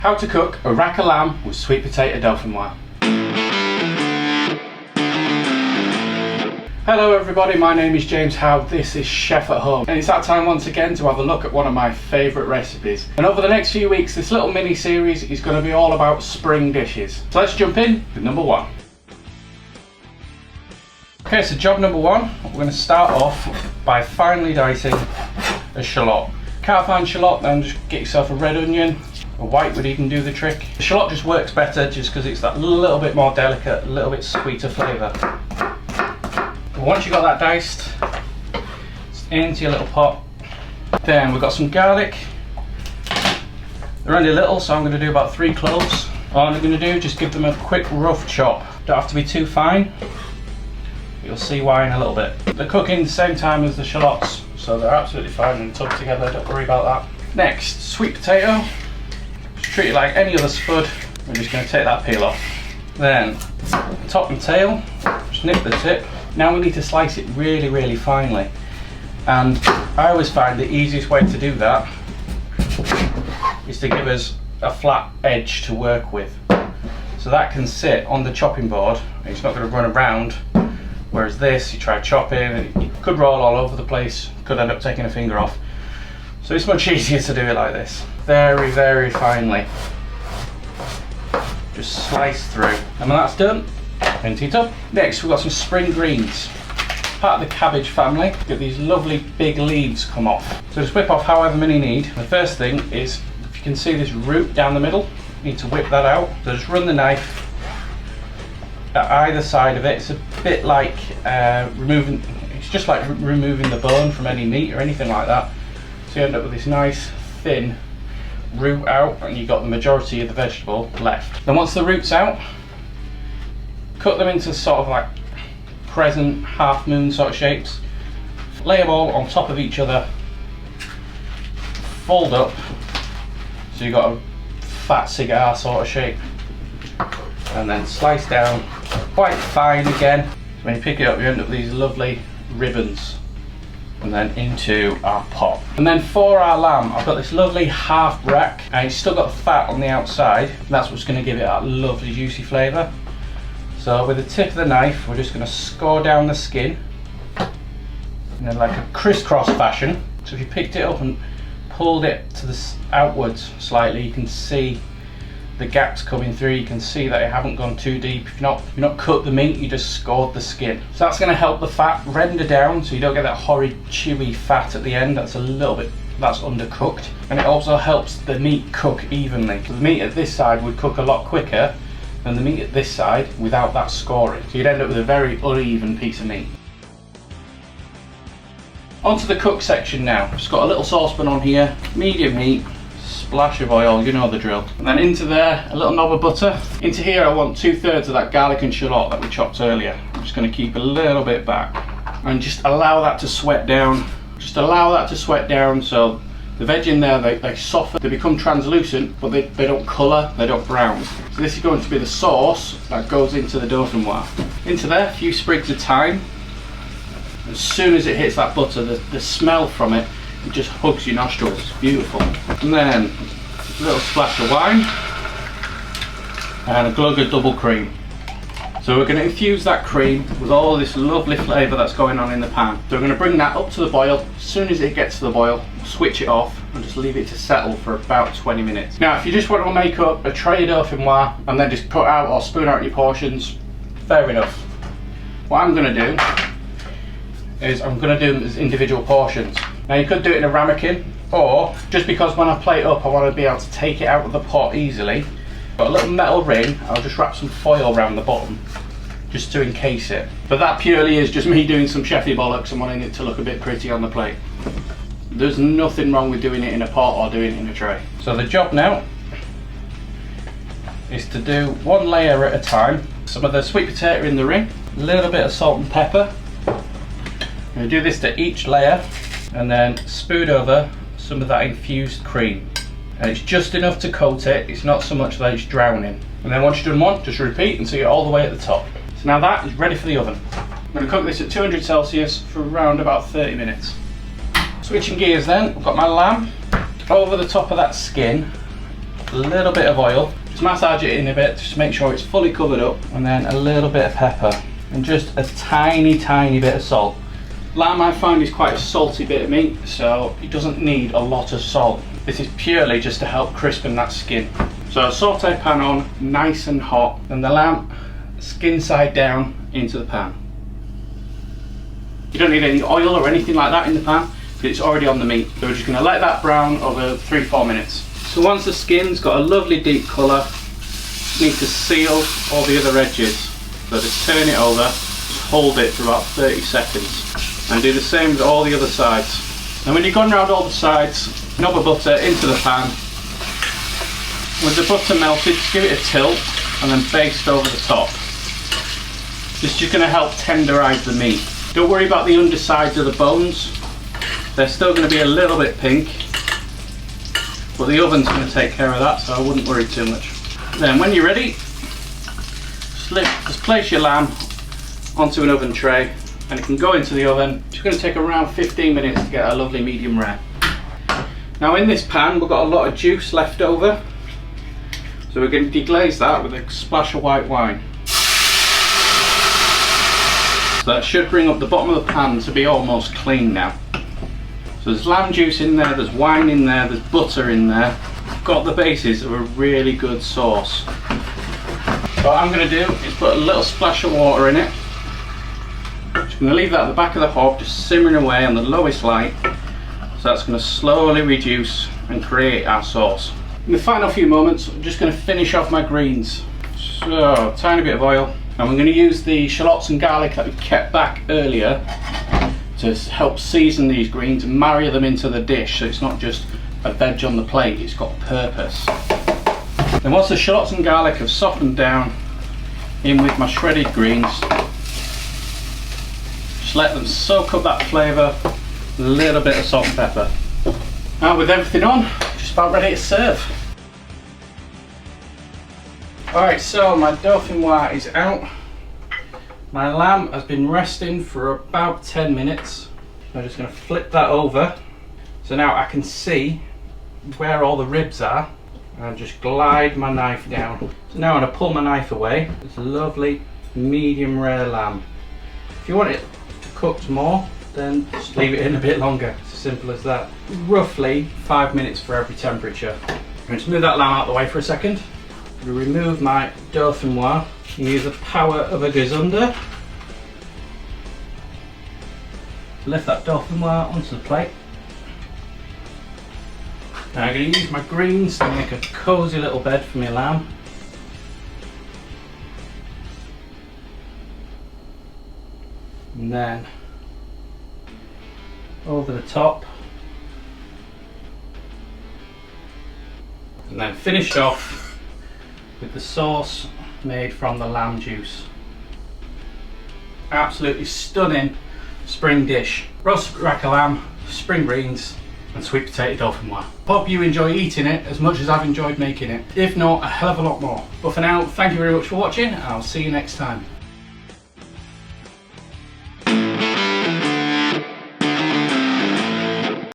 How to cook a rack of lamb with sweet potato dauphinois. Hello everybody, my name is James Howe, this is Chef at Home, and it's that time once again to have a look at one of my favourite recipes. And over the next few weeks this little mini series is going to be all about spring dishes. So let's jump in with number one. Okay, so job number one, we're going to start off by finely dicing a shallot. Can't find shallot, then just get yourself a red onion. A white would even do the trick. The shallot just works better just because it's that little bit more delicate, a little bit sweeter flavour. But once you've got that diced, it's into your little pot. Then we've got some garlic. They're only little, so I'm going to do about 3 cloves. All I'm going to do is just give them a quick rough chop. Don't have to be too fine. You'll see why in a little bit. They're cooking the same time as the shallots, so they're absolutely fine and tucked together, don't worry about that. Next, sweet potato. Treat it like any other spud. We're just going to take that peel off. Then top and tail, just nip the tip. Now we need to slice it really finely, and I always find the easiest way to do that is to give us a flat edge to work with, so that can sit on the chopping board and it's not going to run around, whereas this, you try chopping and it could roll all over the place, could end up taking a finger off. So it's much easier to do it like this. Very finely. Just slice through. And when that's done, empty it up. Next, we've got some spring greens. Part of the cabbage family. Get these lovely big leaves come off. So just whip off however many you need. The first thing is, if you can see this root down the middle, you need to whip that out. So just run the knife at either side of it. It's a bit like removing the bone from any meat or anything like that. So you end up with this nice thin root out, and you've got the majority of the vegetable left. Then once the root's out, cut them into sort of like crescent, half moon sort of shapes. Lay them all on top of each other, fold up, so you've got a fat cigar sort of shape, and then slice down quite fine again. When you pick it up, you end up with these lovely ribbons, and then into our pot. And then for our lamb, I've got this lovely half rack, and it's still got fat on the outside, and that's what's going to give it that lovely juicy flavour. So with the tip of the knife, we're just going to score down the skin in like a crisscross fashion. So if you picked it up and pulled it to the outwards slightly, you can see the gaps coming through. You can see that it haven't gone too deep. If you've not cut the meat, you just scored the skin. So that's going to help the fat render down, so you don't get that horrid chewy fat at the end. That's undercooked, and it also helps the meat cook evenly. So the meat at this side would cook a lot quicker than the meat at this side without that scoring. So you'd end up with a very uneven piece of meat. Onto the cook section now. Just got a little saucepan on here, medium heat. Splash of oil, you know the drill. And then into there, a little knob of butter. Into here I want 2/3 of that garlic and shallot that we chopped earlier. I'm just going to keep a little bit back and just allow that to sweat down. Just allow that to sweat down, so the veg in there, they soften, they become translucent, but they don't colour, they don't brown. So this is going to be the sauce that goes into the dauphinois. Into there, a few sprigs of thyme. As soon as it hits that butter, the smell from it, it just hugs your nostrils. It's beautiful. And then a little splash of wine and a glug of double cream. So we're going to infuse that cream with all this lovely flavour that's going on in the pan. So we're going to bring that up to the boil. As soon as it gets to the boil, switch it off and just leave it to settle for about 20 minutes. Now if you just want to make up a tray of dauphinois and then just put out or spoon out your portions, fair enough. What I'm going to do is I'm going to do them as individual portions. Now you could do it in a ramekin, or just because when I plate it up I want to be able to take it out of the pot easily, got a little metal ring, I'll just wrap some foil around the bottom just to encase it. But that purely is just me doing some chefy bollocks and wanting it to look a bit pretty on the plate. There's nothing wrong with doing it in a pot or doing it in a tray. So the job now is to do one layer at a time. Some of the sweet potato in the ring, a little bit of salt and pepper. I'm going to do this to each layer and then spoon over some of that infused cream. And it's just enough to coat it, it's not so much that it's drowning. And then once you've done one, just repeat until you're all the way at the top. So now that is ready for the oven. I'm going to cook this at 200 Celsius for around about 30 minutes. Switching gears then, I've got my lamb. Over the top of that skin, a little bit of oil. Just massage it in a bit, just to make sure it's fully covered up. And then a little bit of pepper. And just a tiny bit of salt. Lamb I find is quite a salty bit of meat, so it doesn't need a lot of salt. This is purely just to help crispen that skin. So saute pan on, nice and hot, and the lamb skin side down into the pan. You don't need any oil or anything like that in the pan, because it's already on the meat. So we're just going to let that brown over 3-4 minutes. So once the skin's got a lovely deep colour, you need to seal all the other edges. So just turn it over, just hold it for about 30 seconds. And do the same with all the other sides. And when you've gone around all the sides, knob of butter into the pan. With the butter melted, just give it a tilt and then baste over the top. This is just going to help tenderise the meat. Don't worry about the undersides of the bones. They're still going to be a little bit pink, but the oven's going to take care of that, so I wouldn't worry too much. Then when you're ready, just place your lamb onto an oven tray. And it can go into the oven. It's going to take around 15 minutes to get a lovely medium rare. Now in this pan we've got a lot of juice left over, so we're going to deglaze that with a splash of white wine. So that should bring up the bottom of the pan to be almost clean now. So there's lamb juice in there, there's wine in there, there's butter in there. We've got the basis of a really good sauce. So what I'm going to do is put a little splash of water in it. I'm going to leave that at the back of the hob, just simmering away on the lowest light. So that's going to slowly reduce and create our sauce. In the final few moments, I'm just going to finish off my greens. So, tiny bit of oil. And we're going to use the shallots and garlic that we kept back earlier to help season these greens and marry them into the dish, so it's not just a veg on the plate, it's got purpose. Then once the shallots and garlic have softened down, in with my shredded greens. Just let them soak up that flavour, a little bit of salt and pepper. Now with everything on, just about ready to serve. Alright, so my dauphinois is out. My lamb has been resting for about 10 minutes. I'm just going to flip that over. So now I can see where all the ribs are. And just glide my knife down. So now I'm going to pull my knife away. It's a lovely medium rare lamb. If you want it cooked more, then just leave it in a bit longer. It's as simple as that. Roughly 5 minutes for every temperature. I'm going to move that lamb out of the way for a second. I'm going to remove my dauphinois and use the power of a gazunder to lift that dauphinois onto the plate. Now I'm going to use my greens to make a cosy little bed for my lamb. And then over the top, and then finished off with the sauce made from the lamb juice. Absolutely stunning spring dish. Roast rack of lamb, spring greens and sweet potato dauphinois. Hope you enjoy eating it as much as I've enjoyed making it. If not, a hell of a lot more. But for now, thank you very much for watching and I'll see you next time.